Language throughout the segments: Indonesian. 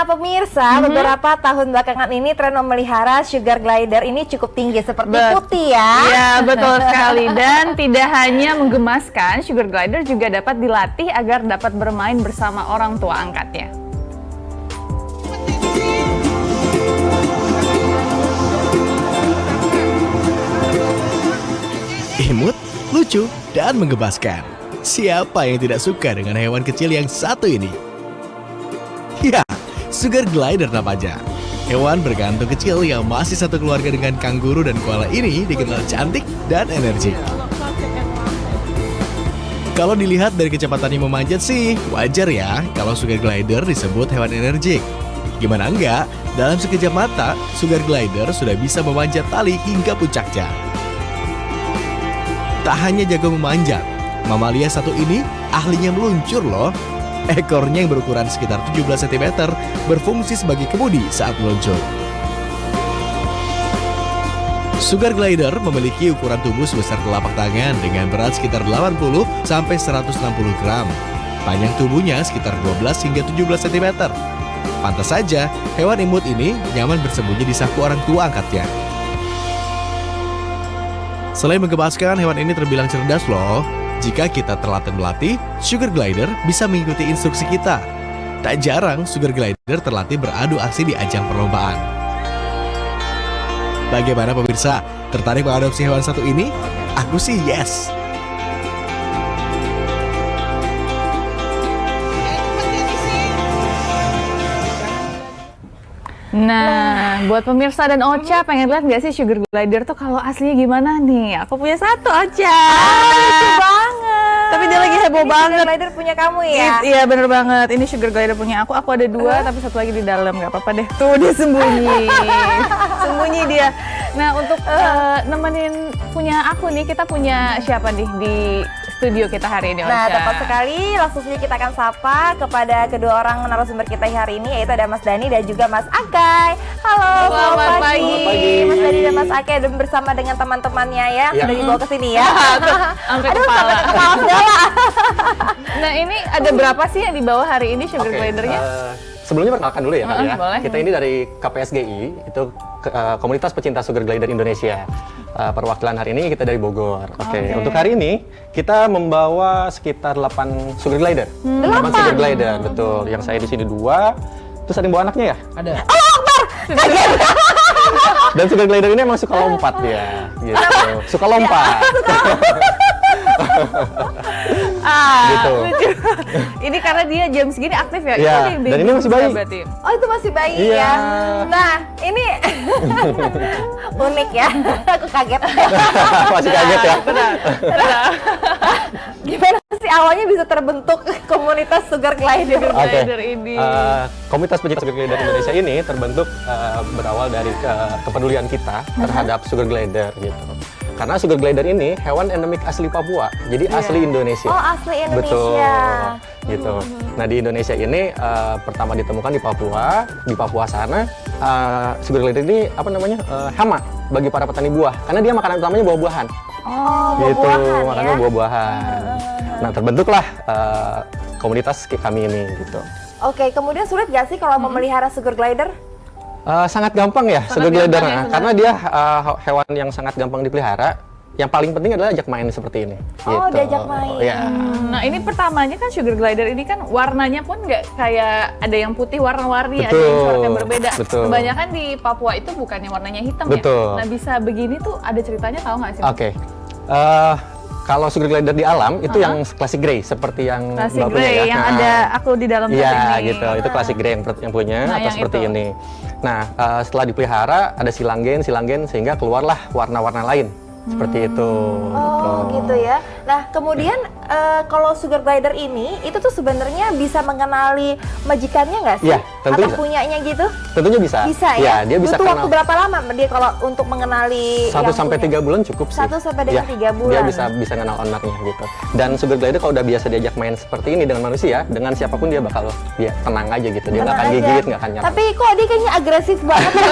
pemirsa, beberapa tahun belakangan ini tren memelihara sugar glider ini cukup tinggi seperti putih ya. Iya, betul sekali. Dan tidak hanya menggemaskan, sugar glider juga dapat dilatih agar dapat bermain bersama orang tua angkatnya. Imut, lucu, dan menggemaskan. Siapa yang tidak suka dengan hewan kecil yang satu ini? Ya, sugar glider namanya. Hewan bergantung kecil yang masih satu keluarga dengan kanguru dan koala ini dikenal cantik dan energik. Kalau dilihat dari kecepatannya memanjat sih, wajar ya kalau sugar glider disebut hewan energik. Gimana enggak, dalam sekejap mata, sugar glider sudah bisa memanjat tali hingga puncaknya. Tak hanya jago memanjat, mamalia satu ini ahlinya meluncur loh. Ekornya yang berukuran sekitar 17 cm berfungsi sebagai kemudi saat meluncur. Sugar glider memiliki ukuran tubuh sebesar telapak tangan dengan berat sekitar 80 sampai 160 gram. Panjang tubuhnya sekitar 12 hingga 17 cm. Pantas saja, hewan imut ini nyaman bersembunyi di saku orang tua angkatnya. Selain menggemaskan, hewan ini terbilang cerdas loh. Jika kita terlatih melatih, sugar glider bisa mengikuti instruksi kita. Tak jarang sugar glider terlatih beradu aksi di ajang perlombaan. Bagaimana pemirsa? Tertarik mengadopsi hewan satu ini? Aku sih yes. Nah, buat pemirsa dan Ocha, pengen lihat nggak sih sugar glider tuh kalau aslinya gimana nih? Aku punya satu, Ocha. Lucu banget. Tapi dia lagi heboh banget. Sugar glider punya kamu ya? Iya, bener banget. Ini sugar glider punya aku. Aku ada dua, tapi satu lagi di dalam. Nggak apa-apa deh. Tuh, dia sembunyi. Sembunyi dia. Nah, untuk nemenin punya aku nih, kita punya siapa nih di studio kita hari ini, Ocha? Nah, tepat sekali. Langsung saja kita akan sapa kepada kedua orang narasumber kita hari ini, yaitu ada Mas Dani dan juga Mas Akai. Halo, Selamat pagi. Selamat pagi. Mas Dani dan Mas Akai dan bersama dengan teman-temannya ya, sudah dibawa ke sini ya. Sampai Aduh, kepala. sampai ke kepala segala. Nah, ini ada berapa sih yang dibawa hari ini sugar glidernya? Sebelumnya perkenalkan dulu ya, Kak ya. Boleh. Kita ini dari KPSGI, itu Komunitas Pecinta Sugar Glider Indonesia. Perwakilan hari ini kita dari Bogor. Oke. Untuk hari ini kita membawa sekitar 8 sugar glider. 8 sugar glider, betul. Yang saya di sini 2. Terus ada yang bawa anaknya ya? Ada. Allah Akbar! Kaget. Dan sugar glider ini emang suka lompat dia, gitu. Suka lompat. Gitu. Lucu. Ini karena dia jam segini aktif ya? Iya, Ini baby dan ini masih bayi. berarti. Oh, itu masih bayi Iya. ya. Nah, ini unik ya. Aku kaget. Masih kaget ya? Benar. Gimana sih awalnya bisa terbentuk komunitas sugar glider? Oke. Glider ini. Komunitas Pecinta Sugar Glider Indonesia ini terbentuk berawal dari kepedulian kita terhadap sugar glider gitu. Karena sugar glider ini hewan endemik asli Papua, jadi asli Indonesia. Oh, asli Indonesia. Betul, gitu. Nah, di Indonesia ini pertama ditemukan di Papua. Di Papua sana sugar glider ini apa namanya hama bagi para petani buah, karena dia makanan utamanya buah-buahan. Oh, Gitu, buah-buahan makannya ya. buah-buahan. Nah, terbentuklah komunitas kami ini gitu. Oke, kemudian sulit gak sih kalau memelihara sugar glider? Sangat gampang ya sugar glider, karena dia hewan yang sangat gampang dipelihara. Yang paling penting adalah ajak main seperti ini. Oh, gitu. diajak main. Ya. Nah, ini pertamanya kan sugar glider ini kan warnanya pun nggak kayak ada yang putih warna-warni, ada yang coraknya berbeda. Betul. Kebanyakan di Papua itu bukannya warnanya hitam Betul. ya. Nah, bisa begini tuh ada ceritanya, tahu nggak sih? Oke. Kalau sugar glider di alam itu yang classic grey seperti yang Classic Mbak punya grey ya. yang ada aku di dalam tas Iya ini. gitu, itu classic grey yang punya Nah, atau yang seperti itu. ini. Nah, setelah dipelihara ada silanggen sehingga keluarlah warna-warna lain seperti itu. Oh, gitu ya. Nah, kemudian kalau sugar glider ini itu tuh sebenarnya bisa mengenali majikannya nggak sih? Iya, tentu Atau bisa. punyanya gitu? Tentunya bisa. Bisa Ya, ya? dia bisa Butuh waktu kenal. berapa lama dia kalau untuk mengenali 1 yang sampai punya? 3 bulan cukup sih. 1 sampai dengan 3 bulan. Dia bisa kenal ownernya gitu. Dan sugar glider kalau udah biasa diajak main seperti ini dengan manusia, dengan siapapun dia bakal tenang aja gitu. Dia nggak akan Tenang aja. gigit, nggak akan nyerang. Tapi kok dia kayaknya agresif banget ya?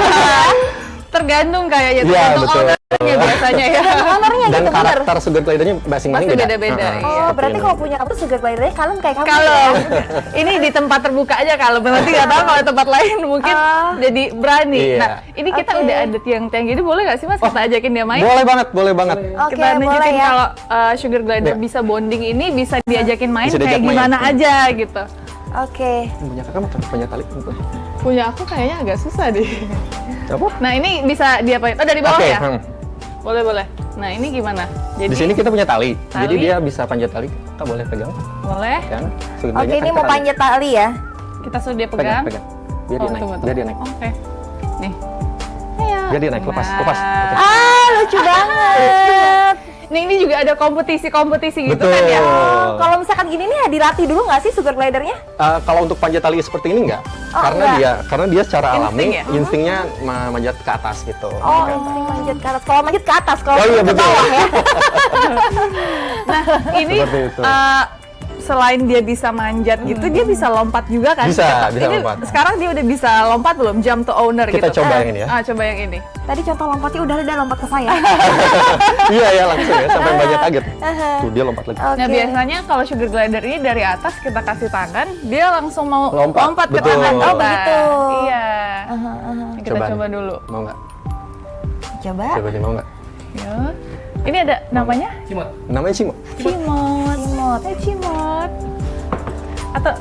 Tergantung kayaknya, Iya, tergantung betul. owner biasanya ya. Ownernya Dan gitu, bener. karakter sugar glidernya masing-masing Pasti beda. beda-beda, Heeh, iya. Oh, seperti berarti ini. kalau punya kamu sugar glidernya kalem kayak kamu Kalau ya? ini di tempat terbuka aja kalau berarti nggak tahu kalau tempat lain mungkin jadi berani. Iya. Nah, ini kita Oke. udah ada tiang-tiang gini, boleh nggak sih Mas kita ajakin dia main? Boleh banget, boleh banget. Oke, Kita boleh nunjukin ya. kalau sugar glider Iya. bisa bonding ini bisa diajakin main Bisa kayak diajak main. gimana aja gitu. Oke. Punya kakak mah punya tali. Punya aku kayaknya agak susah deh. Apa? Nah, ini bisa diapain? Oh, dari bawah Oke, ya? Boleh, boleh. Nah, ini gimana? Jadi Di sini kita punya tali. Jadi Tali. dia bisa panjat tali. Kak boleh pegang boleh. kan? Sugar Oke, glidernya ini kan mau tali. panjat tali ya. Kita suruh dia Pegang, pegang. pegang. Biar dia naik. tunggu, Biar dia naik. Oke. Nih. Ayo. Biar dia naik, lepas, lepas. Oke. Ah, lucu banget. Nih, ini juga ada kompetisi-kompetisi gitu Betul. kan ya? Kalau misalkan gini nih dilatih dulu nggak sih sugar glidernya? Kalau untuk panjat tali seperti ini enggak. Oh, Karena dia secara Insting alami ya? instingnya manjat ke atas gitu. Oh, Ke atas. insting manjat ke atas. Kalau manjat ke atas, kalau Oh iya, ke betul. bawah ya. Nah, ini Seperti itu. selain dia bisa manjat gitu, dia bisa lompat juga kan? Bisa Ini lompat. Sekarang dia udah bisa lompat belum? Jump to owner Kita gitu. coba yang ini ya. Coba yang ini. Tadi contoh lompatnya udah lompat ke saya. Iya ya langsung ya sampai banyak kaget. Tuh dia lompat lagi. Oke. Nah, biasanya kalau sugar glider ini dari atas kita kasih tangan, dia langsung mau Lompat, ke betul. tangan kita. Oh, begitu. Iya. Aha, aha. Kita Coba coba nih. dulu. Mau nggak? Coba. Coba nih mau nggak? Ya. Ini ada namanya? Namanya Cimo. Cimot. Cimot. Cimot. Atau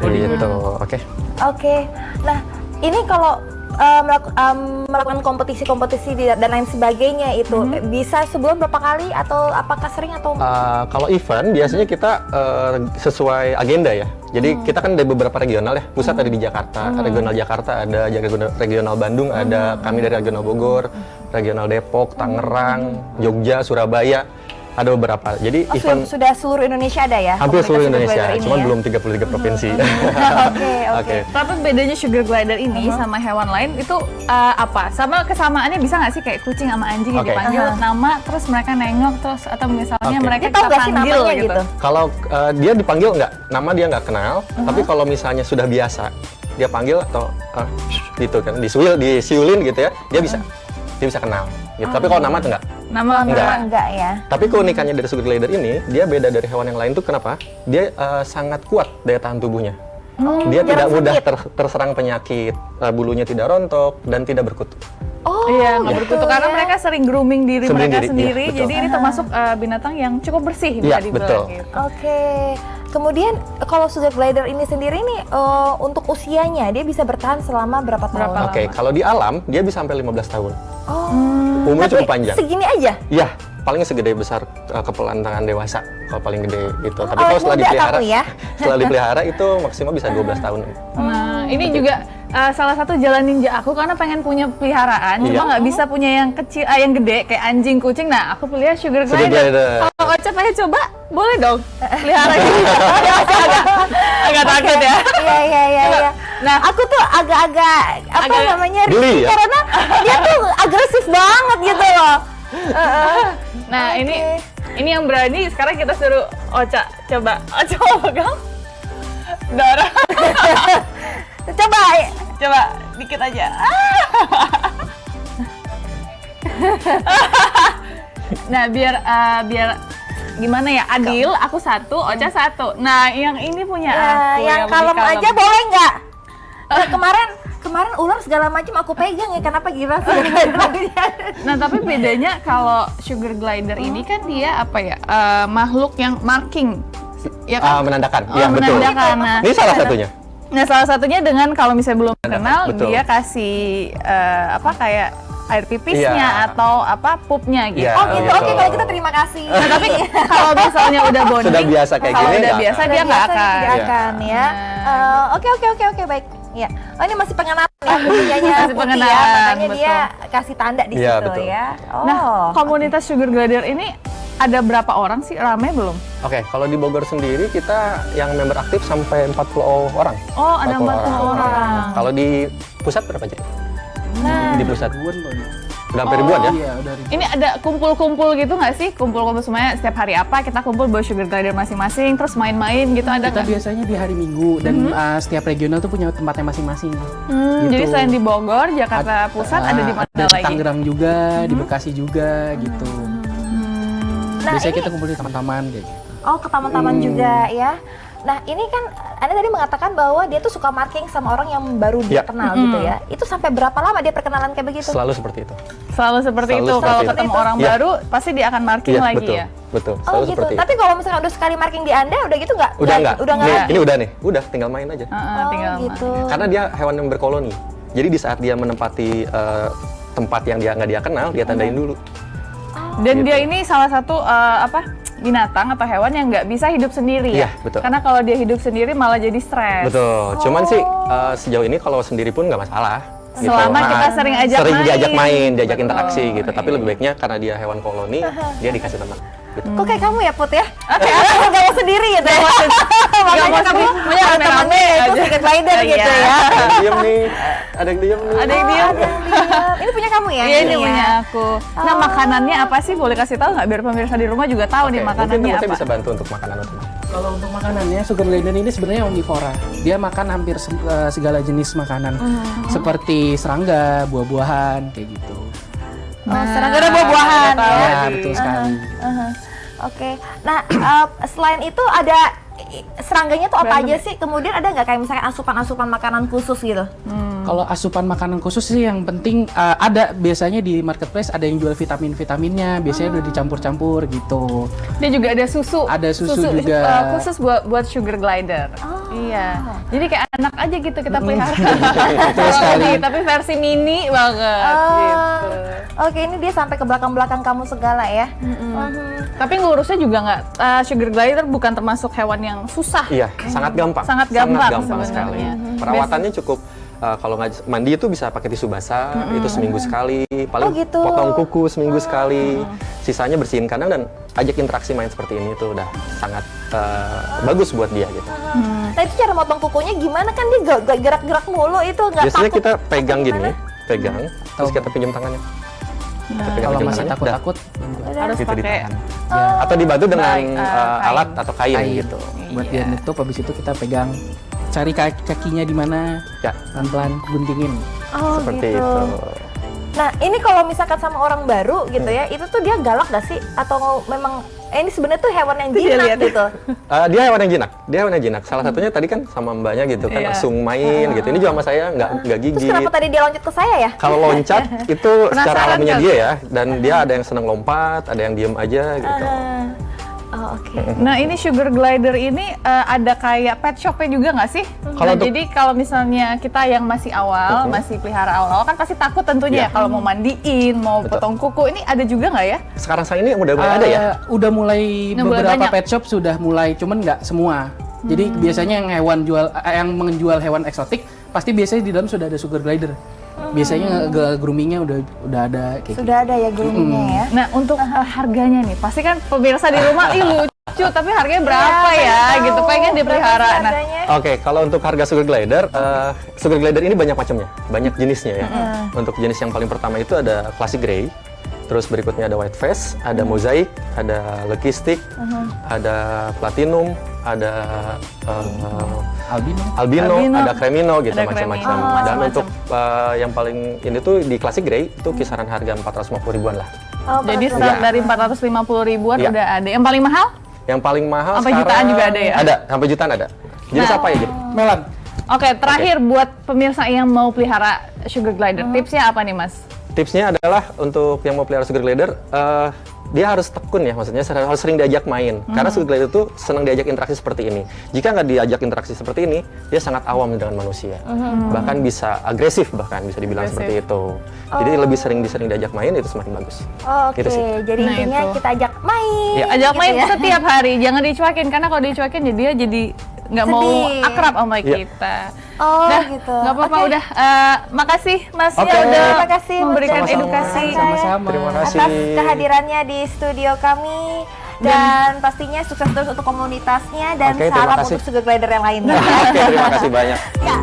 Gitu. Oke. Oke. Nah, ini kalau melakukan kompetisi-kompetisi dan lain sebagainya itu bisa sebulan berapa kali atau apakah sering atau Kalau event biasanya kita sesuai agenda ya. Jadi kita kan ada beberapa regional ya. Pusat ada di Jakarta, regional Jakarta ada, regional Bandung ada, kami dari regional Bogor, regional Depok, Tangerang, Jogja, Surabaya. Ada beberapa. Jadi Oh, event sudah seluruh Indonesia ada ya? hampir komunitas seluruh sugar Indonesia, glider ini cuman ya? belum 33 provinsi. Oke, oke. tapi bedanya sugar glider ini sama hewan lain itu apa? Sama kesamaannya bisa nggak sih kayak kucing sama anjing yang Oke. dipanggil nama terus mereka nengok terus atau misalnya Oke. mereka Dia tahu kita nggak sih panggil namanya gitu. gitu? Kalau dia dipanggil nggak, nama dia nggak kenal, tapi kalau misalnya sudah biasa, dia panggil atau gitu kan, disiulin gitu ya, dia bisa kenal. Gitu. Tapi kalau nama tuh nggak. Nama Enggak ya. Tapi keunikannya dari sugar glider ini, dia beda dari hewan yang lain tuh kenapa? Dia sangat kuat daya tahan tubuhnya. Dia tidak jarang mudah sakit. terserang penyakit, bulunya tidak rontok dan tidak berkutu. Oh, Iya, nggak gitu berkutu karena ya. mereka sering grooming diri Sendiri, mereka iya, sendiri. betul. Jadi ini termasuk binatang yang cukup bersih bisa Iya, dibilang betul. gitu. Oke. Kemudian kalau sugar glider ini sendiri nih untuk usianya dia bisa bertahan selama berapa tahun? Berapa? Oke, lama. kalau di alam dia bisa sampai 15 tahun. Oh. Umurnya Tapi cukup panjang. segini aja? Iya, paling segede besar kepelan tangan dewasa kalau paling gede gitu. Tapi awet kalau setelah muda dipelihara, kamu ya. setelah dipelihara itu maksimal bisa 12 tahun. Nah, ini juga salah satu jalan ninja aku karena pengen punya peliharaan, Iya. cuma nggak bisa punya yang kecil, yang gede kayak anjing, kucing. Nah, aku pelihara sugar Sugar glider. glider. Kalau Ocha pengen coba, boleh dong pelihara gitu. Ya, agak takut ya. Iya. Nah, Aku tuh agak-agak apa Agak namanya geli risih ya? karena dia tuh agresif banget gitu loh. nah Oke. ini yang berani. Sekarang kita suruh Ocha coba. Ocha mau pegang? Dora, Coba. coba dikit aja. Nah, biar gimana ya, adil, aku satu, Ocha satu. Nah, yang ini punya Ya, aku yang lebih kalem kalem. aja boleh nggak? Kemarin ular segala macam aku pegang ya, kenapa gila sih? Nah, tapi bedanya kalau sugar glider ini kan dia apa ya, makhluk yang marking, ya kan? Menandakan, Oh, ya betul. menandakan. Nah, Ini salah satunya. Nah, salah satunya dengan kalau misalnya belum kenal, Betul. dia kasih apa kayak air pipisnya Iya. atau apa pupnya gitu. Iya. Oh gitu, gitu. oke kalau kita terima kasih. Nah, tapi kalau misalnya udah bonding, Sudah biasa kayak kalau gini, udah nggak biasa akan. dia nggak akan. Tidak Iya. akan ya. Nah. Oke, baik. Ya. Oh, ini masih pengenalan ya, punyanya Masih putih pengenalan, ya, makanya betul. dia kasih tanda di Iya, situ betul. ya. Oh. Nah, komunitas sugar glider ini ada berapa orang sih? Rame belum? Oke, kalau di Bogor sendiri kita yang member aktif sampai 40 orang. Oh, ada 40 orang. Kalau di pusat berapa jadi? Nah, Di pusat Udah hampir ribuan ya? Iya, udah ribuan. Ini ada kumpul-kumpul gitu nggak sih? Kumpul-kumpul semuanya setiap hari apa kita kumpul bawa sugar glider masing-masing, terus main-main gitu ada Kita nggak? biasanya di hari Minggu dan setiap regional tuh punya tempatnya masing-masing. Gitu. Jadi selain di Bogor, Jakarta Pusat ada di mana Ada di lagi? Tangerang juga, di Bekasi juga gitu. Nah, Biasanya ini kita kumpul di taman-taman kayak gitu. oh ke taman-taman juga ya. Nah ini kan Anda tadi mengatakan bahwa dia tuh suka marking sama orang yang baru dia Ya. kenal gitu ya. Itu sampai berapa lama dia perkenalan kayak begitu? Selalu seperti itu. Selalu seperti Selalu itu. seperti Kalau itu. ketemu orang Iya. baru, pasti dia akan marking Iya, lagi betul. ya. Betul, Oh selalu gitu. seperti itu. Tapi kalau misalnya udah sekali marking di Anda, udah gitu nggak? Udah enggak? Udah nggak Nih, lagi? ini udah nih, udah tinggal main aja. Oh Tinggal gitu. Karena dia hewan yang berkoloni. Jadi di saat dia menempati tempat yang dia nggak dia kenal, dia tandain dulu. Dan Gitu. dia ini salah satu binatang atau hewan yang nggak bisa hidup sendiri ya. Iya, betul. Karena kalau dia hidup sendiri malah jadi stres. Betul. Cuman sih sejauh ini kalau sendiri pun nggak masalah. Selama kita sering ajak sering main. diajak main, diajak Betul. interaksi gitu. Tapi lebih baiknya karena dia hewan koloni, dia dikasih teman. Gitu. Kok kayak kamu ya Put ya? Nggak mau sendiri gitu ya? Makanya mau kamu sendiri, maunya ada rame-rame temannya itu aja. Secret Glider Iya. gitu ya. Ada yang diem nih, ada yang diem nih. Ada yang Oh, diem. ada yang diem. Ini punya kamu ya? Iya ini ya? punya aku. Nah makanannya apa sih? Boleh kasih tahu nggak biar pemirsa di rumah juga tahu nih Oke, makanannya mungkin apa? saya bisa bantu untuk makanan utama. Kalau untuk makanannya, sugar glider ini sebenarnya omnivora. Dia makan hampir segala jenis makanan, seperti serangga, buah-buahan, kayak gitu. Oh, serangga dan buah-buahan Tahu ya. Ya, nih. betul sekali. Oke. Nah, selain itu ada serangganya tuh apa aja sih? Kemudian ada nggak kayak misalnya asupan-asupan makanan khusus gitu? Kalau asupan makanan khusus sih yang penting ada biasanya di marketplace ada yang jual vitamin-vitaminnya, biasanya udah dicampur-campur gitu. Dia juga ada susu. Ada susu juga. Khusus buat sugar glider. Iya. Jadi kayak anak aja gitu kita pelihara. Betul sekali. Tapi versi mini banget gitu. Oke, ini dia sampai ke belakang-belakang kamu segala ya. Tapi ngurusnya juga nggak, sugar glider bukan termasuk hewan yang susah. Iya, sangat gampang. Sangat gampang sekali. sebenarnya. Perawatannya cukup. Kalau nggak mandi itu bisa pakai tisu basah, itu seminggu sekali. Paling Oh, gitu. potong kuku seminggu sekali. Sisanya bersihin kandang dan ajak interaksi main seperti ini itu udah sangat bagus buat dia gitu. Nah, itu cara motong kukunya gimana kan dia gak gerak-gerak mulu itu nggak Biasanya takut? kita pegang gini, gimana? pegang, terus kita pinjam tangannya. Kita pegang Kalau pinjam masih tangannya, takut-takut, Harus gitu pakai ditahan. Atau dibantu dengan Baik, kain. alat atau kain, kain gitu. buat Iya. dia nutup. Habis itu kita pegang, cari kakinya di mana, Ya, pelan-pelan guntingin. Oh, seperti gitu. itu. Nah, ini kalau misalkan sama orang baru gitu ya, itu tuh dia galak gak sih? Atau memang ini sebenarnya tuh hewan yang Itu dia jinak lihat. gitu? Dia hewan yang jinak. Dia hewan yang jinak. Salah satunya tadi kan sama mbaknya gitu kan Iya. langsung main gitu. Ini juga sama saya nggak Terus gigit. kenapa tadi dia loncat ke saya ya? Kalau loncat itu secara Penasaran alaminya kali dia ya. Dan dia ada yang seneng lompat, ada yang diem aja gitu. Oh, oke. Nah ini sugar glider ini ada kayak pet shopnya juga nggak sih? Kalau untuk- Jadi kalau misalnya kita yang masih awal, masih pelihara awal-awal kan pasti takut tentunya Iya. kalau mau mandiin, mau Betul. potong kuku, ini ada juga nggak ya? Sekarang saya ini udah mulai ada ya. Udah mulai Udah mulai beberapa banyak. pet shop sudah mulai, cuman nggak semua. Jadi biasanya yang yang menjual hewan eksotik pasti biasanya di dalam sudah ada sugar glider. Biasanya groomingnya udah ada kayak gitu. Sudah ada ya groomingnya ya? Nah untuk harganya nih, pasti kan pemirsa di rumah, ih lucu, tapi harganya berapa ya? Gitu pengen dipelihara. Nah Oke, kalau untuk harga sugar glider ini banyak macamnya, banyak jenisnya ya. Untuk jenis yang paling pertama itu ada classic grey, terus berikutnya ada white face, ada mosaic, ada lucky stick, ada platinum, ada Albino. albino, Albino, ada cremino gitu ada macam-macam. cremino, Dan macam-macam. untuk yang paling ini tuh di classic grey itu kisaran harga 450 ribuan lah. Oh, jadi pas- start dari 450 ribuan Iya. udah ada. Yang paling mahal? Yang paling mahal Sampai jutaan juga ada ya? Ada, sampai jutaan ada. Jenis Nah. apa ya, Jir? Melan. Oke, terakhir buat pemirsa yang mau pelihara sugar glider, tipsnya apa nih Mas? Tipsnya adalah untuk yang mau pelihara sugar glider, dia harus tekun ya, maksudnya harus sering diajak main. Karena sugar glider itu senang diajak interaksi seperti ini. Jika nggak diajak interaksi seperti ini, dia sangat awam dengan manusia. Bahkan bisa agresif, bahkan bisa dibilang Agresif. seperti itu. Jadi lebih sering diajak main itu semakin bagus. Oh, oke, Gitu sih. jadi Nah, intinya itu. kita ajak main. Ya. Ajak gitu main ya. setiap hari, jangan dicuekin karena kalau dicuekin dia jadi nggak mau Sedih. akrab sama Iya. kita. Oh, Dah, gitu. nggak apa-apa Oke. udah. Makasih Mas Oke. ya udah Terima kasih, Mas memberikan Jaya. edukasi. Sama-sama. Terima kasih. Atas kehadirannya di studio kami dan pastinya sukses terus untuk komunitasnya dan Oke, terima salam kasih. untuk sugar glider yang lainnya. Oke, terima kasih banyak. Ya.